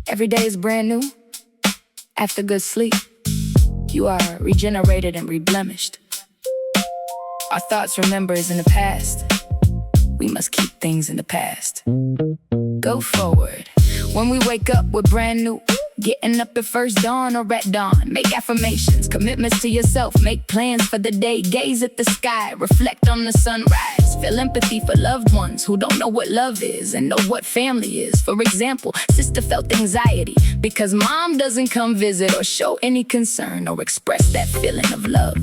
Every day is brand new. After good sleep, you are regenerated and reblemished. Our thoughts remember is in the past. We must keep things in the past. Go forward. When we wake up, we're brand new. Getting up at first dawn or at dawn. Make affirmations, commitments to yourself. Make plans for the day. Gaze at the sky, reflect on the sunrise. Feel empathy for loved ones who don't know what love is and know what family is. For example, sister felt anxiety because mom doesn't come visit or show any concern or express that feeling of love.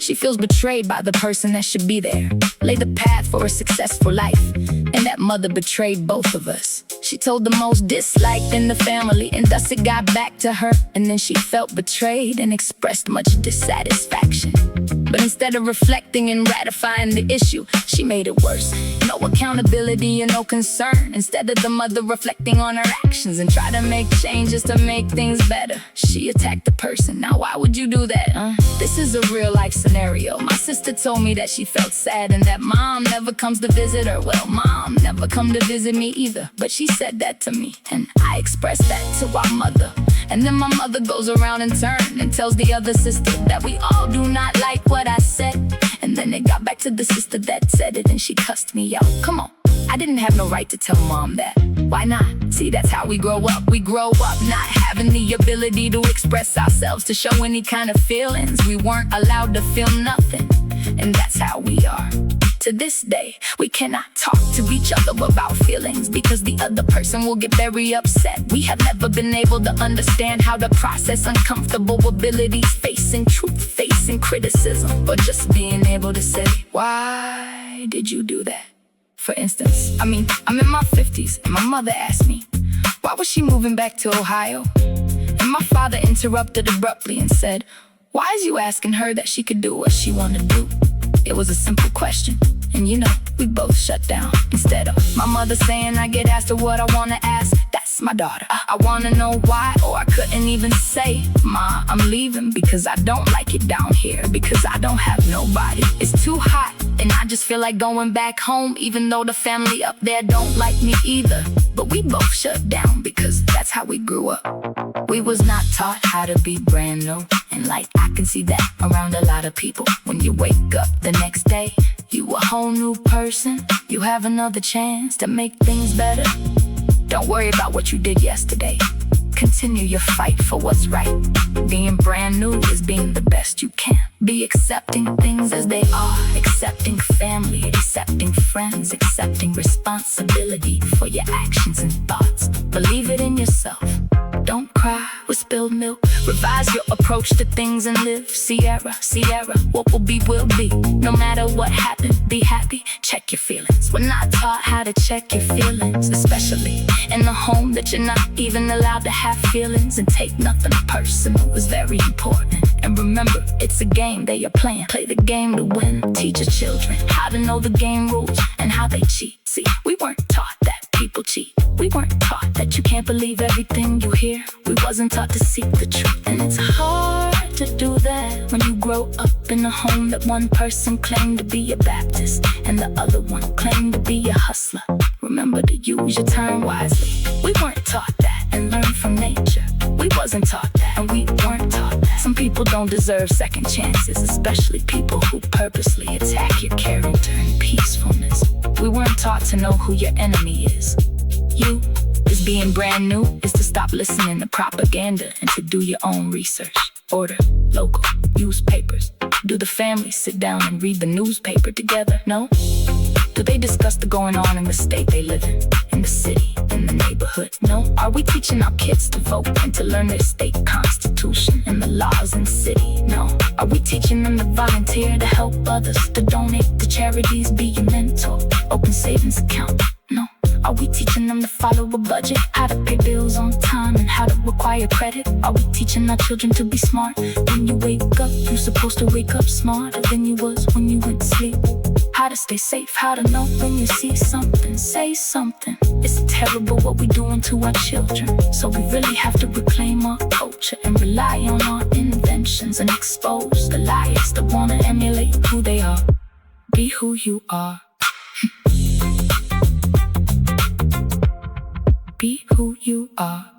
She feels betrayed by the person that should be there, lay the path for a successful life, and that mother betrayed both of us. She told the most disliked in the family, and thus it got back to her. And then she felt betrayed and expressed much dissatisfaction. But instead of reflecting and ratifying the issue, she made it worse. No accountability and no concern. Instead of the mother reflecting on her actions and try to make changes to make things better, she attacked the person. Now why would you do that? This is a real life scenario. My sister told me that she felt sad and that mom never comes to visit her. Well, mom never come to visit me either, but she said that to me, and I expressed that to our mother. And then my mother goes around in turn and tells the other sister that we all do not like what I said. And then it got back to the sister that said it, and she cussed me out. Come on, I didn't have no right to tell mom that. Why not? See, that's how we grow up. We grow up not having the ability to express ourselves, to show any kind of feelings. We weren't allowed to feel nothing, and that's how we are. To this day, we cannot talk to each other about feelings because the other person will get very upset. We have never been able to understand how to process uncomfortable abilities, facing truth, facing criticism, or just being able to say, why did you do that? For instance, I'm in my 50s, and my mother asked me, why was she moving back to Ohio? And my father interrupted abruptly and said, why is you asking her that she could do what she wanted to do? It was a simple question, and we both shut down. Instead of my mother saying I get asked her what I wanna ask, that's my daughter. I wanna know why, or I couldn't even say, Ma, I'm leaving because I don't like it down here, because I don't have nobody. It's too hot, and I just feel like going back home, even though the family up there don't like me either. But we both shut down because that's how we grew up. We was not taught how to be brand new, and I can see that around a lot of people. When you wake up the next day, you a whole new person. You have another chance to make things better. Don't worry about what you did yesterday. Continue your fight for what's right. Being brand new is being the best you can. Be accepting things as they are, accepting family, accepting friends, accepting responsibility for your actions and thoughts. Believe it in yourself. Don't cry with spilled milk. Revise your approach to things and live. Sierra, what will be, will be. No matter what happened, be happy. Check your feelings. We're not taught how to check your feelings, especially in a home that you're not even allowed to have feelings. And take nothing personal is very important. And remember, it's a game they are playing. Play the game to win. Teach your children how to know the game rules and how they cheat. See, we weren't taught that people cheat. We weren't taught that you can't believe everything you hear. We wasn't taught to seek the truth. And it's hard to do that when you grow up in a home that one person claimed to be a Baptist and the other one claimed to be a hustler. Remember to use your time wisely. We weren't taught that and learn from nature. We wasn't taught that and we weren't taught that. Some people don't deserve second chances, especially people who purposely attack your character and peacefulness. We weren't taught to know who your enemy is. You is being brand new is to stop listening to propaganda and to do your own research. Order local newspapers. Do the families sit down and read the newspaper together? No? Do they discuss the going on in the state they live in the city, in the neighborhood? No? Are we teaching our kids to vote and to learn their state constitution and the laws in the city? No. Are we teaching them to volunteer, to help others, to donate to charities, be your mentor, open savings account? No. Are we teaching them to follow a budget, how to pay bills on time, and how to acquire credit? Are we teaching our children to be smart? When you wake up, you're supposed to wake up smarter than you was when you went to sleep. How to stay safe, how to know when you see something, say something. It's terrible what we're doing to our children. So we really have to reclaim our culture and rely on our inventions and expose the liars that wanna emulate who they are. Be who you are. Be who you are.